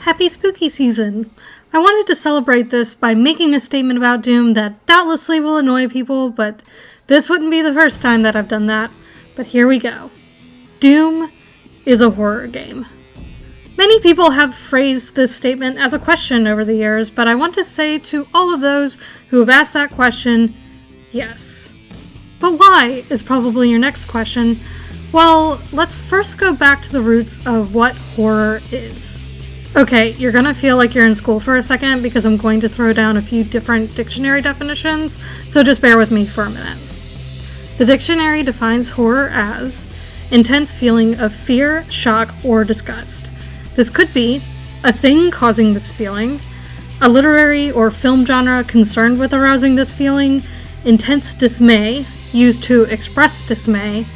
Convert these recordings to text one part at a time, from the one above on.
Happy spooky season! I wanted to celebrate this by making a statement about Doom that doubtlessly will annoy people, but this wouldn't be the first time that I've done that. But here we go. Doom is a horror game. Many people have phrased this statement as a question over the years, but I want to say to all of those who have asked that question, yes. But why is probably your next question. Well, let's first go back to the roots of what horror is. Okay, you're gonna feel like you're in school for a second because I'm going to throw down a few different dictionary definitions, so just bear with me for a minute. The dictionary defines horror as intense feeling of fear, shock, or disgust. This could be a thing causing this feeling, a literary or film genre concerned with arousing this feeling, intense dismay, used to express dismay,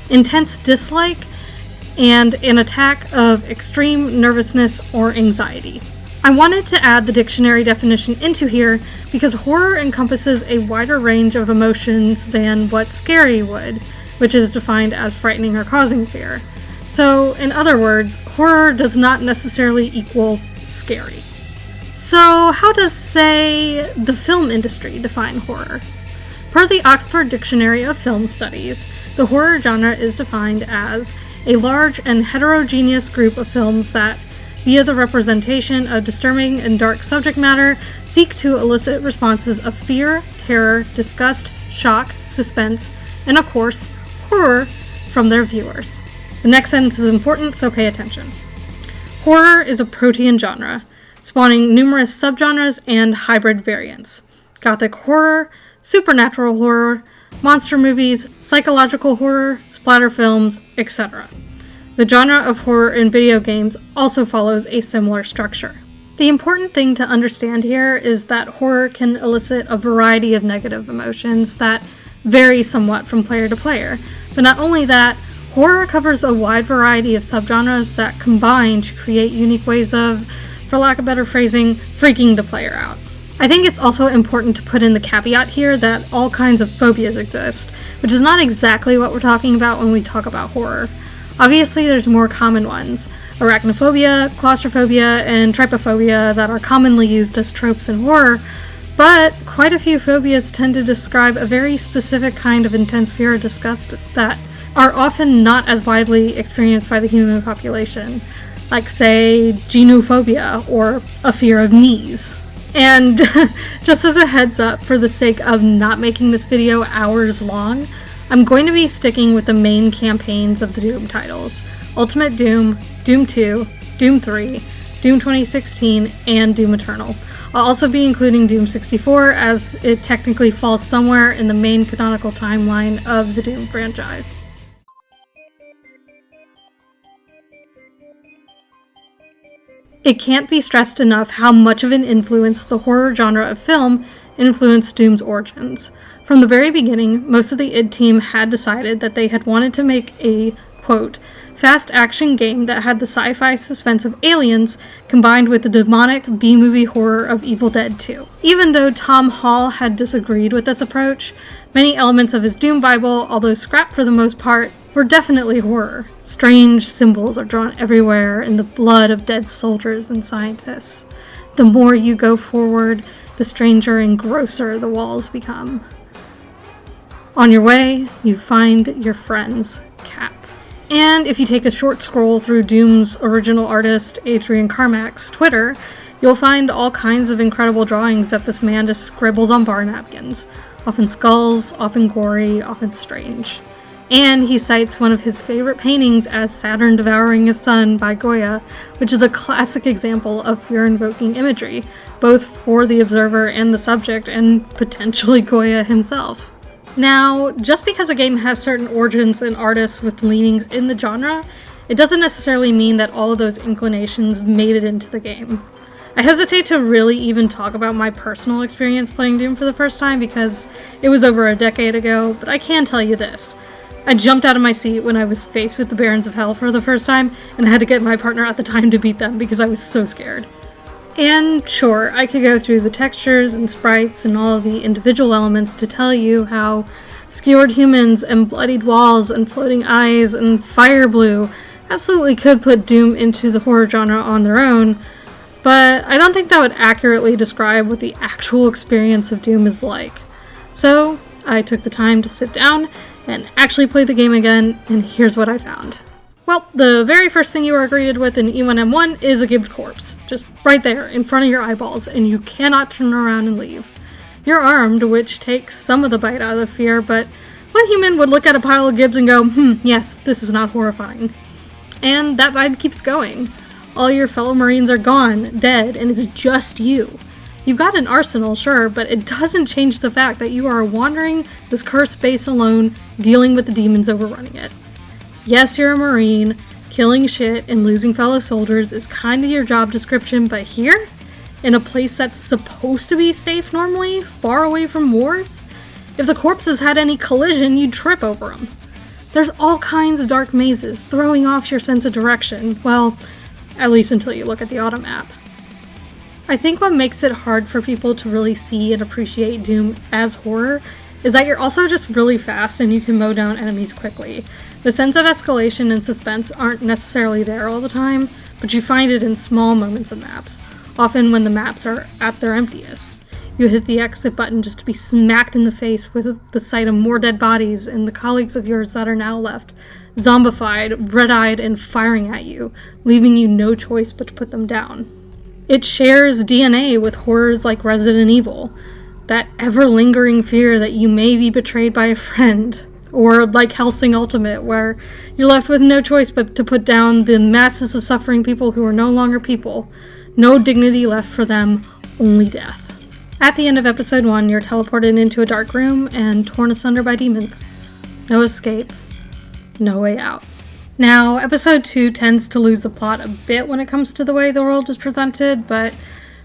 intense dislike, and an attack of extreme nervousness or anxiety. I wanted to add the dictionary definition into here because horror encompasses a wider range of emotions than what scary would, which is defined as frightening or causing fear. So, in other words, horror does not necessarily equal scary. So, how does, say, the film industry define horror? Per the Oxford Dictionary of Film Studies, the horror genre is defined as a large and heterogeneous group of films that, via the representation of disturbing and dark subject matter, seek to elicit responses of fear, terror, disgust, shock, suspense, and of course, horror from their viewers. The next sentence is important, so pay attention. Horror is a protean genre, spawning numerous subgenres and hybrid variants. Gothic horror, supernatural horror, monster movies, psychological horror, splatter films, etc. The genre of horror in video games also follows a similar structure. The important thing to understand here is that horror can elicit a variety of negative emotions that vary somewhat from player to player. But not only that, horror covers a wide variety of subgenres that combine to create unique ways of, for lack of better phrasing, freaking the player out. I think it's also important to put in the caveat here that all kinds of phobias exist, which is not exactly what we're talking about when we talk about horror. Obviously, there's more common ones: arachnophobia, claustrophobia, and trypophobia that are commonly used as tropes in horror, but quite a few phobias tend to describe a very specific kind of intense fear or disgust that are often not as widely experienced by the human population, like, say, genophobia, or a fear of knees. And just as a heads up, for the sake of not making this video hours long, I'm going to be sticking with the main campaigns of the Doom titles: Ultimate Doom, Doom 2, Doom 3, Doom 2016, and Doom Eternal. I'll also be including Doom 64 as it technically falls somewhere in the main canonical timeline of the Doom franchise. It can't be stressed enough how much of an influence the horror genre of film influenced Doom's origins. From the very beginning, most of the id team had decided that they had wanted to make a, quote, fast action game that had the sci-fi suspense of Aliens combined with the demonic B-movie horror of Evil Dead 2. Even though Tom Hall had disagreed with this approach, many elements of his Doom Bible, although scrapped for the most part, were definitely horror. Strange symbols are drawn everywhere in the blood of dead soldiers and scientists. The more you go forward, the stranger and grosser the walls become. On your way, you find your friend's Cap. And if you take a short scroll through Doom's original artist, Adrian Carmack's Twitter, you'll find all kinds of incredible drawings that this man just scribbles on bar napkins. Often skulls, often gory, often strange. And he cites one of his favorite paintings as Saturn Devouring His Son by Goya, which is a classic example of fear-invoking imagery, both for the observer and the subject, and potentially Goya himself. Now, just because a game has certain origins and artists with leanings in the genre, it doesn't necessarily mean that all of those inclinations made it into the game. I hesitate to really even talk about my personal experience playing Doom for the first time because it was over a decade ago, but I can tell you this. I jumped out of my seat when I was faced with the Barons of Hell for the first time, and I had to get my partner at the time to beat them because I was so scared. And sure, I could go through the textures and sprites and all of the individual elements to tell you how skewered humans and bloodied walls and floating eyes and fire blue absolutely could put Doom into the horror genre on their own, but I don't think that would accurately describe what the actual experience of Doom is like. So I took the time to sit down and actually play the game again, and here's what I found. Well, the very first thing you are greeted with in E1M1 is a gibbed corpse, just right there in front of your eyeballs, and you cannot turn around and leave. You're armed, which takes some of the bite out of the fear, but what human would look at a pile of gibbs and go, yes, this is not horrifying? And that vibe keeps going. All your fellow Marines are gone, dead, and it's just you. You've got an arsenal, sure, but it doesn't change the fact that you are wandering this cursed base alone, dealing with the demons overrunning it. Yes, you're a Marine. Killing shit and losing fellow soldiers is kind of your job description, but here, in a place that's supposed to be safe normally, far away from wars, if the corpses had any collision, you'd trip over them. There's all kinds of dark mazes throwing off your sense of direction, well, at least until you look at the auto map. I think what makes it hard for people to really see and appreciate Doom as horror is that you're also just really fast and you can mow down enemies quickly. The sense of escalation and suspense aren't necessarily there all the time, but you find it in small moments of maps, often when the maps are at their emptiest. You hit the exit button just to be smacked in the face with the sight of more dead bodies and the colleagues of yours that are now left, zombified, red-eyed, and firing at you, leaving you no choice but to put them down. It shares DNA with horrors like Resident Evil, that ever-lingering fear that you may be betrayed by a friend, or like Hellsing Ultimate, where you're left with no choice but to put down the masses of suffering people who are no longer people. No dignity left for them, only death. At the end of episode 1, you're teleported into a dark room and torn asunder by demons. No escape. No way out. Now, episode 2 tends to lose the plot a bit when it comes to the way the world is presented, but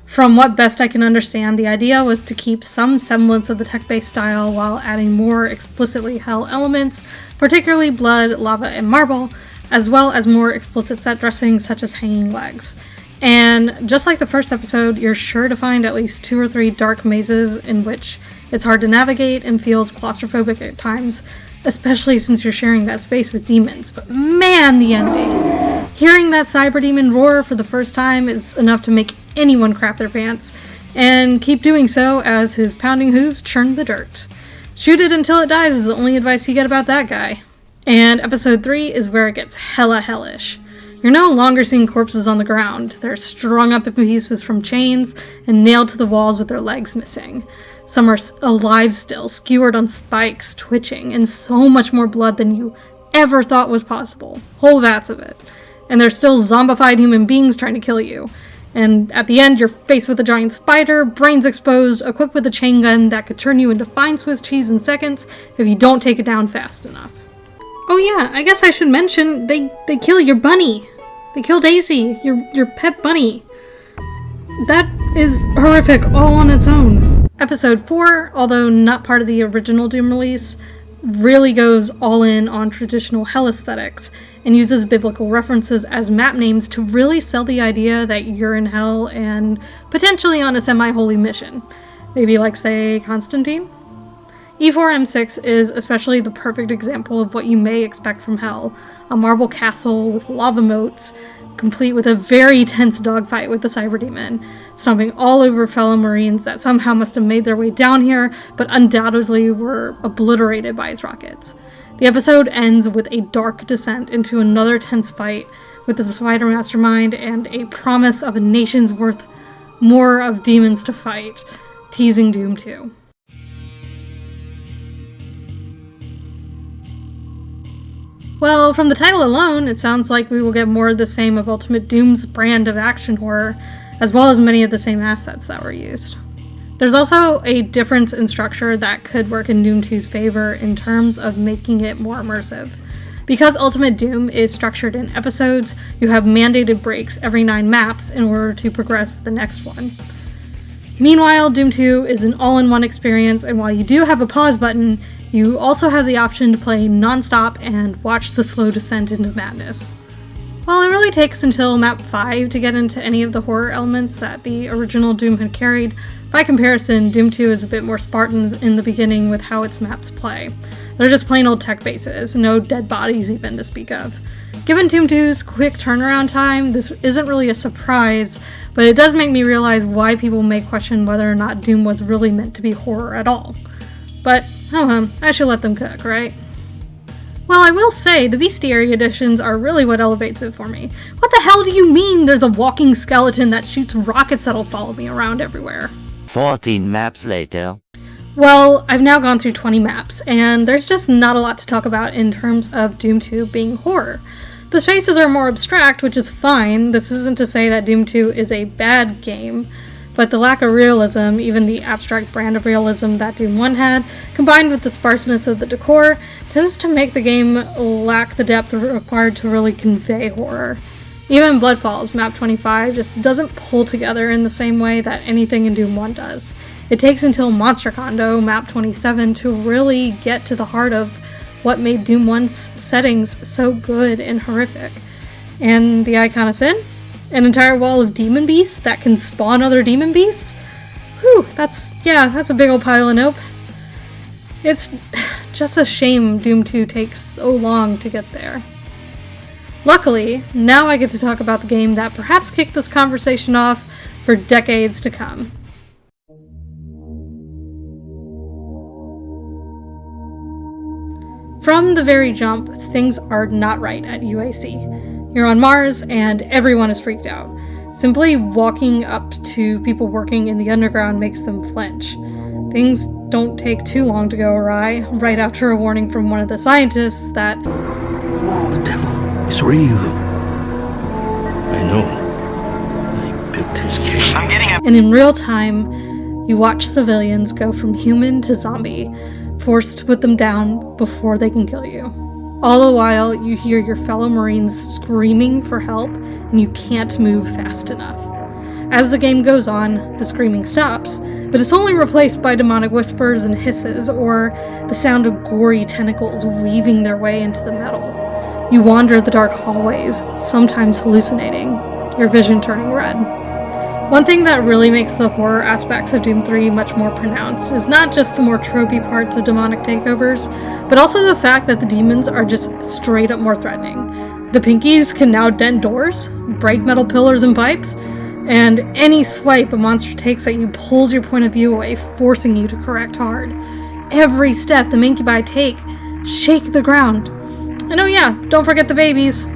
from what best I can understand, the idea was to keep some semblance of the tech-based style while adding more explicitly hell elements, particularly blood, lava, and marble, as well as more explicit set dressing such as hanging legs. And just like the first episode, you're sure to find at least 2 or 3 dark mazes in which it's hard to navigate and feels claustrophobic at times, especially since you're sharing that space with demons. But man, the ending! Hearing that cyber demon roar for the first time is enough to make anyone crap their pants, and keep doing so as his pounding hooves churn the dirt. Shoot it until it dies is the only advice you get about that guy. And episode 3 is where it gets hella hellish. You're no longer seeing corpses on the ground. They're strung up in pieces from chains and nailed to the walls with their legs missing. Some are alive still, skewered on spikes, twitching, and so much more blood than you ever thought was possible. Whole vats of it. And there's still zombified human beings trying to kill you. And at the end, you're faced with a giant spider, brains exposed, equipped with a chain gun that could turn you into fine Swiss cheese in seconds if you don't take it down fast enough. Oh yeah, I guess I should mention, they kill your bunny. They kill Daisy, your pet bunny. That is horrific all on its own. Episode 4, although not part of the original Doom release, really goes all in on traditional hell aesthetics and uses biblical references as map names to really sell the idea that you're in hell and potentially on a semi-holy mission. Maybe like, say, Constantine? E4M6 is especially the perfect example of what you may expect from hell. A marble castle with lava moats, complete with a very tense dogfight with the cyber demon, stomping all over fellow Marines that somehow must have made their way down here, but undoubtedly were obliterated by its rockets. The episode ends with a dark descent into another tense fight with the spider mastermind and a promise of a nation's worth more of demons to fight, teasing Doom 2. Well, from the title alone, it sounds like we will get more of the same of Ultimate Doom's brand of action horror, as well as many of the same assets that were used. There's also a difference in structure that could work in Doom 2's favor in terms of making it more immersive. Because Ultimate Doom is structured in episodes, you have mandated breaks every 9 maps in order to progress with the next one. Meanwhile, Doom 2 is an all-in-one experience, and while you do have a pause button, you also have the option to play non-stop and watch the slow descent into madness. While it really takes until map 5 to get into any of the horror elements that the original Doom had carried, by comparison, Doom 2 is a bit more Spartan in the beginning with how its maps play. They're just plain old tech bases, no dead bodies even to speak of. Given Doom 2's quick turnaround time, this isn't really a surprise, but it does make me realize why people may question whether or not Doom was really meant to be horror at all. But, I should let them cook, right? Well, I will say, the bestiary editions are really what elevates it for me. What the hell do you mean there's a walking skeleton that shoots rockets that'll follow me around everywhere? 14 maps later. Well, I've now gone through 20 maps, and there's just not a lot to talk about in terms of Doom 2 being horror. The spaces are more abstract, which is fine. This isn't to say that Doom 2 is a bad game, but the lack of realism, even the abstract brand of realism that Doom 1 had, combined with the sparseness of the decor, tends to make the game lack the depth required to really convey horror. Even Bloodfalls, map 25, just doesn't pull together in the same way that anything in Doom 1 does. It takes until Monster Condo, map 27, to really get to the heart of what made Doom 1's settings so good and horrific. And the Icon of Sin? An entire wall of demon beasts that can spawn other demon beasts? Whew, that's a big old pile of nope. It's just a shame Doom 2 takes so long to get there. Luckily, now I get to talk about the game that perhaps kicked this conversation off for decades to come. From the very jump, things are not right at UAC. You're on Mars, and everyone is freaked out. Simply walking up to people working in the underground makes them flinch. Things don't take too long to go awry, right after a warning from one of the scientists that the devil is real. I know. I built his cave. And in real time, you watch civilians go from human to zombie, forced to put them down before they can kill you. All the while, you hear your fellow Marines screaming for help, and you can't move fast enough. As the game goes on, the screaming stops, but it's only replaced by demonic whispers and hisses, or the sound of gory tentacles weaving their way into the metal. You wander the dark hallways, sometimes hallucinating, your vision turning red. One thing that really makes the horror aspects of Doom 3 much more pronounced is not just the more tropey parts of demonic takeovers, but also the fact that the demons are just straight up more threatening. The Pinkies can now dent doors, break metal pillars and pipes, and any swipe a monster takes at you pulls your point of view away, forcing you to correct hard. Every step the Minkubai take shake the ground. And oh yeah, don't forget the babies.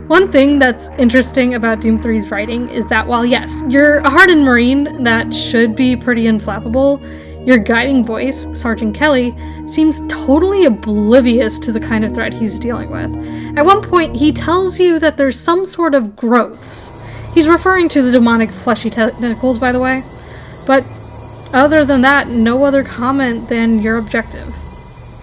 One thing that's interesting about Doom 3's writing is that while yes, you're a hardened Marine that should be pretty inflammable, your guiding voice, Sergeant Kelly, seems totally oblivious to the kind of threat he's dealing with. At one point, he tells you that there's some sort of growths. He's referring to the demonic fleshy tentacles, by the way. But other than that, no other comment than your objective.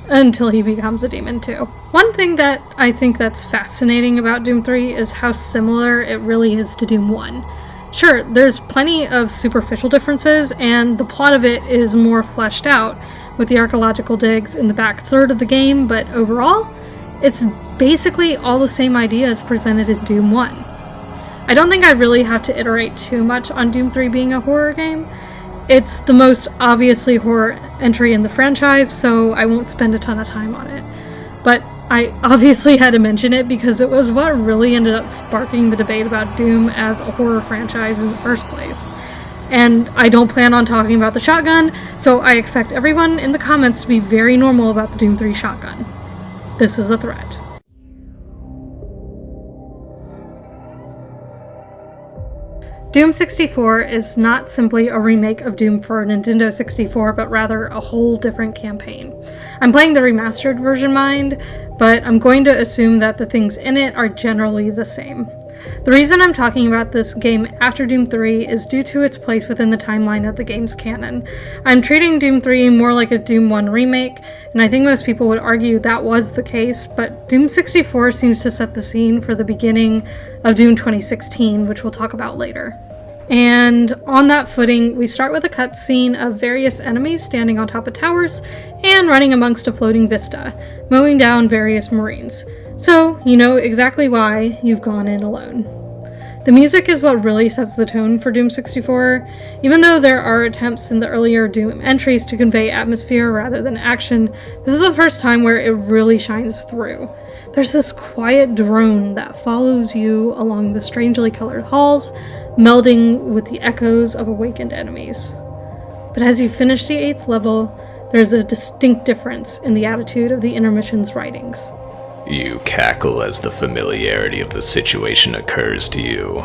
Until he becomes a demon too. One thing that I think that's fascinating about Doom 3 is how similar it really is to Doom 1. Sure, there's plenty of superficial differences, and the plot of it is more fleshed out, with the archaeological digs in the back third of the game, but overall, it's basically all the same ideas presented in Doom 1. I don't think I really have to iterate too much on Doom 3 being a horror game. It's the most obviously horror entry in the franchise, so I won't spend a ton of time on it. But I obviously had to mention it because it was what really ended up sparking the debate about Doom as a horror franchise in the first place. And I don't plan on talking about the shotgun, so I expect everyone in the comments to be very normal about the Doom 3 shotgun. This is a threat. Doom 64 is not simply a remake of Doom for Nintendo 64, but rather a whole different campaign. I'm playing the remastered version, mind, but I'm going to assume that the things in it are generally the same. The reason I'm talking about this game after Doom 3 is due to its place within the timeline of the game's canon. I'm treating Doom 3 more like a Doom 1 remake, and I think most people would argue that was the case, but Doom 64 seems to set the scene for the beginning of Doom 2016, which we'll talk about later. And on that footing, we start with a cutscene of various enemies standing on top of towers and running amongst a floating vista, mowing down various Marines. So, you know exactly why you've gone in alone. The music is what really sets the tone for Doom 64. Even though there are attempts in the earlier Doom entries to convey atmosphere rather than action, this is the first time where it really shines through. there's this quiet drone that follows you along the strangely colored halls, melding with the echoes of awakened enemies. But as you finish the 8th level, there's a distinct difference in the attitude of the intermission's writings. You cackle as the familiarity of the situation occurs to you.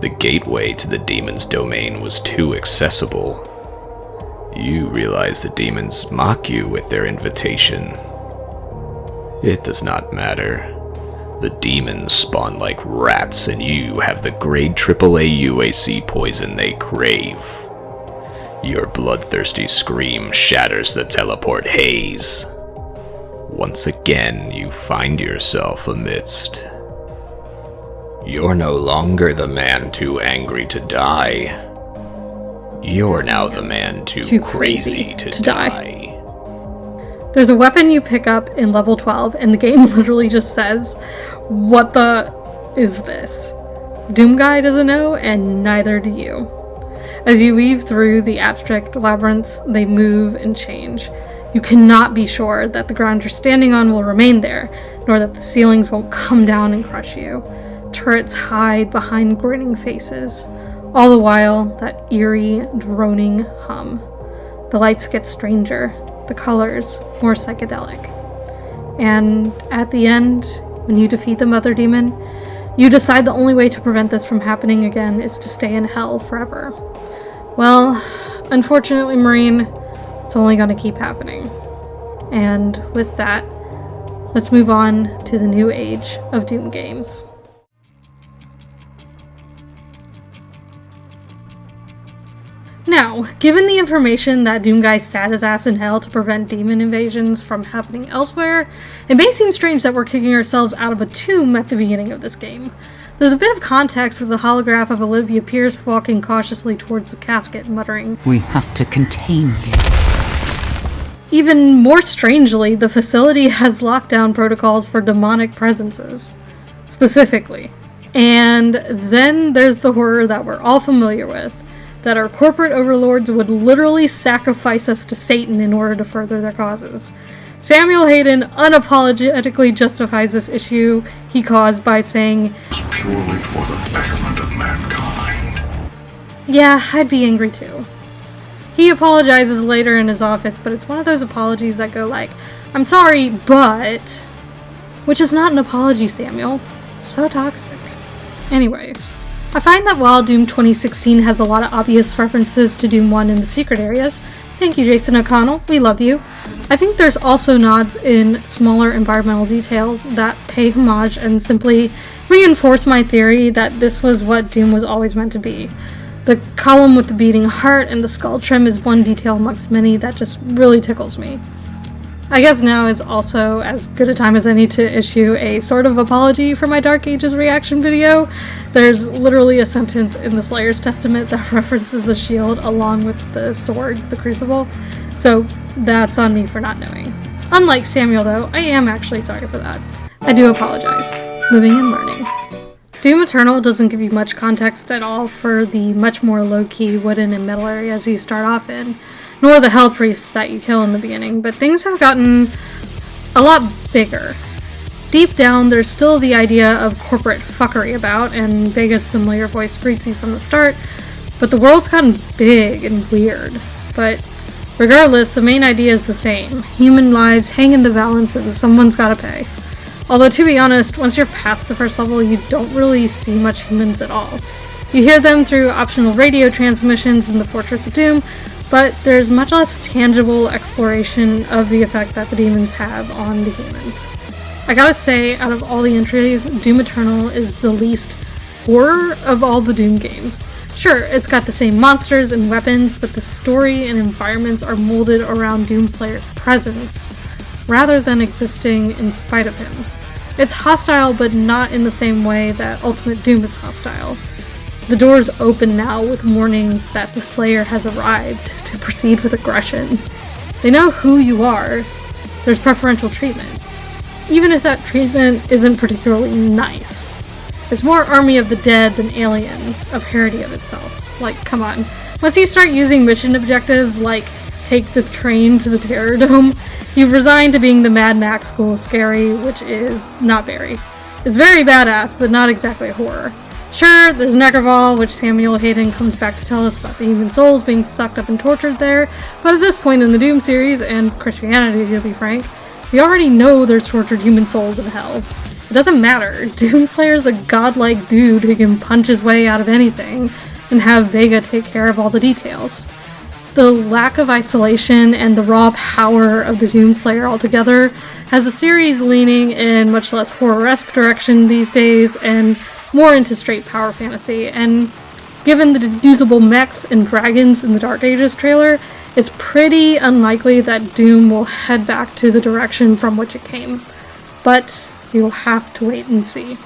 The gateway to the demon's domain was too accessible. You realize the demons mock you with their invitation. It does not matter. The demons spawn like rats, and you have the grade AAA UAC poison they crave. Your bloodthirsty scream shatters the teleport haze. Once again, you find yourself amidst. You're no longer the man too angry to die. You're now the man too crazy to die. There's a weapon you pick up in level 12, and the game literally just says, "What the is this?" Doom Guy doesn't know, and neither do you. As you weave through the abstract labyrinths, they move and change. You cannot be sure that the ground you're standing on will remain there, nor that the ceilings won't come down and crush you. Turrets hide behind grinning faces. All the while, that eerie, droning hum. The lights get stranger, the colors more psychedelic. And at the end, when you defeat the Mother Demon, you decide the only way to prevent this from happening again is to stay in hell forever. Well, unfortunately, Marine, it's only going to keep happening. And with that, let's move on to the new age of Doom games. Now, given the information that Doom Guy sat his ass in hell to prevent demon invasions from happening elsewhere, it may seem strange that we're kicking ourselves out of a tomb at the beginning of this game. There's a bit of context with the holograph of Olivia Pierce walking cautiously towards the casket, muttering, "We have to contain this." Even more strangely, the facility has lockdown protocols for demonic presences, specifically. And then there's the horror that we're all familiar with, that our corporate overlords would literally sacrifice us to Satan in order to further their causes. Samuel Hayden unapologetically justifies this issue he caused by saying, "It's purely for the betterment of mankind." Yeah, I'd be angry too. He apologizes later in his office, but it's one of those apologies that go like, "I'm sorry, but..." Which is not an apology, Samuel. So toxic. Anyways, I find that while Doom 2016 has a lot of obvious references to Doom 1 in the secret areas, thank you Jason O'Connell, we love you, I think there's also nods in smaller environmental details that pay homage and simply reinforce my theory that this was what Doom was always meant to be. The column with the beating heart and the skull trim is one detail amongst many that just really tickles me. I guess now is also as good a time as any to issue a sort of apology for my Dark Ages reaction video. There's literally a sentence in the Slayer's Testament that references the shield along with the sword, the crucible, so that's on me for not knowing. Unlike Samuel though, I am actually sorry for that. I do apologize. Living and learning. Doom Eternal doesn't give you much context at all for the much more low-key wooden and metal areas you start off in, nor the hell priests that you kill in the beginning, but things have gotten a lot bigger. Deep down, there's still the idea of corporate fuckery about, and Vega's familiar voice greets you from the start, but the world's gotten big and weird. But regardless, the main idea is the same. Human lives hang in the balance and someone's gotta pay. Although, to be honest, once you're past the first level, you don't really see much humans at all. You hear them through optional radio transmissions in the Fortress of Doom, but there's much less tangible exploration of the effect that the demons have on the humans. I gotta say, out of all the entries, Doom Eternal is the least horror of all the Doom games. Sure, it's got the same monsters and weapons, but the story and environments are molded around Doomslayer's presence, rather than existing in spite of him. It's hostile, but not in the same way that Ultimate Doom is hostile. The doors open now with warnings that the Slayer has arrived to proceed with aggression. They know who you are. There's preferential treatment. Even if that treatment isn't particularly nice. It's more Army of the Dead than Aliens, a parody of itself. Like, come on. Once you start using mission objectives like take the train to the Terror Dome, You've resigned to being the Mad Max school of scary, which is not very. It's very badass, but not exactly horror. Sure, there's Necroval, which Samuel Hayden comes back to tell us about the human souls being sucked up and tortured there, but at this point in the Doom series, and Christianity to be frank, we already know there's tortured human souls in hell. It doesn't matter, Doomslayer's a godlike dude who can punch his way out of anything, and have Vega take care of all the details. The lack of isolation and the raw power of the Doomslayer altogether has the series leaning in much less horror-esque direction these days and more into straight power fantasy, and given the usable mechs and dragons in the Dark Ages trailer, it's pretty unlikely that Doom will head back to the direction from which it came. But you'll have to wait and see.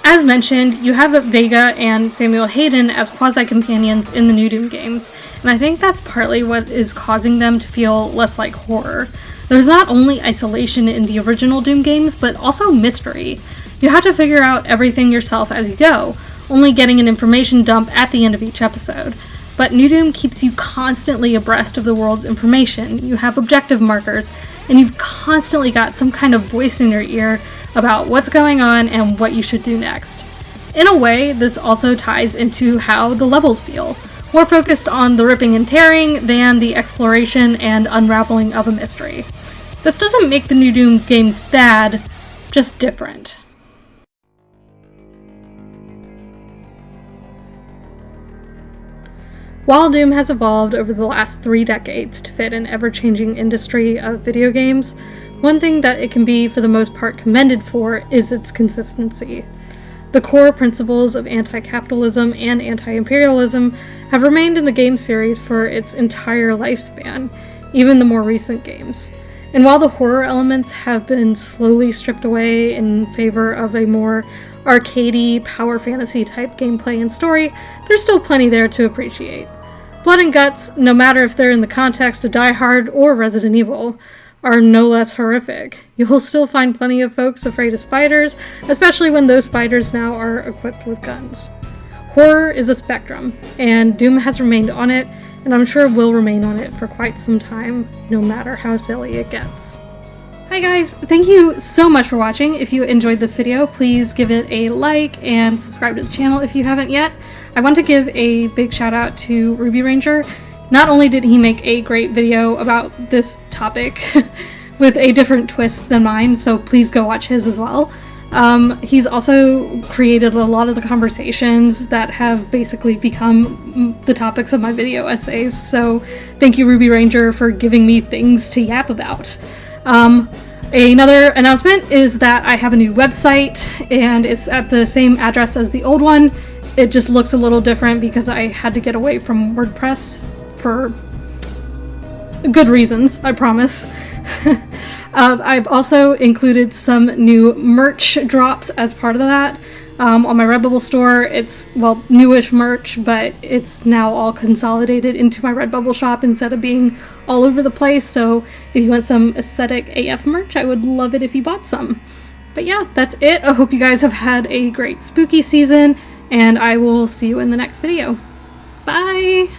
As mentioned, you have Vega and Samuel Hayden as quasi-companions in the new Doom games, and I think that's partly what is causing them to feel less like horror. There's not only isolation in the original Doom games, but also mystery. You have to figure out everything yourself as you go, only getting an information dump at the end of each episode. But New Doom keeps you constantly abreast of the world's information, you have objective markers, and you've constantly got some kind of voice in your ear about what's going on and what you should do next. In a way, this also ties into how the levels feel, more focused on the ripping and tearing than the exploration and unraveling of a mystery. This doesn't make the new Doom games bad, just different. While Doom has evolved over the last 3 decades to fit an ever-changing industry of video games, one thing that it can be for the most part commended for is its consistency. The core principles of anti-capitalism and anti-imperialism have remained in the game series for its entire lifespan, even the more recent games. And while the horror elements have been slowly stripped away in favor of a more arcadey, power fantasy type gameplay and story, there's still plenty there to appreciate. Blood and guts, no matter if they're in the context of Die Hard or Resident Evil, are no less horrific. You'll still find plenty of folks afraid of spiders, especially when those spiders now are equipped with guns. Horror is a spectrum, and Doom has remained on it, and I'm sure will remain on it for quite some time, no matter how silly it gets. Hi guys, thank you so much for watching. If you enjoyed this video, please give it a like and subscribe to the channel if you haven't yet. I want to give a big shout out to Ruby Ranger. Not only did he make a great video about this topic with a different twist than mine, so please go watch his as well. He's also created a lot of the conversations that have basically become the topics of my video essays, so thank you Ruby Ranger for giving me things to yap about. Another announcement is that I have a new website, and it's at the same address as the old one. It just looks a little different because I had to get away from WordPress for good reasons, I promise. I've also included some new merch drops as part of that. On my Redbubble store, it's, well, newish merch, but it's now all consolidated into my Redbubble shop instead of being all over the place, so if you want some aesthetic AF merch, I would love it if you bought some. But yeah, that's it. I hope you guys have had a great spooky season, and I will see you in the next video. Bye!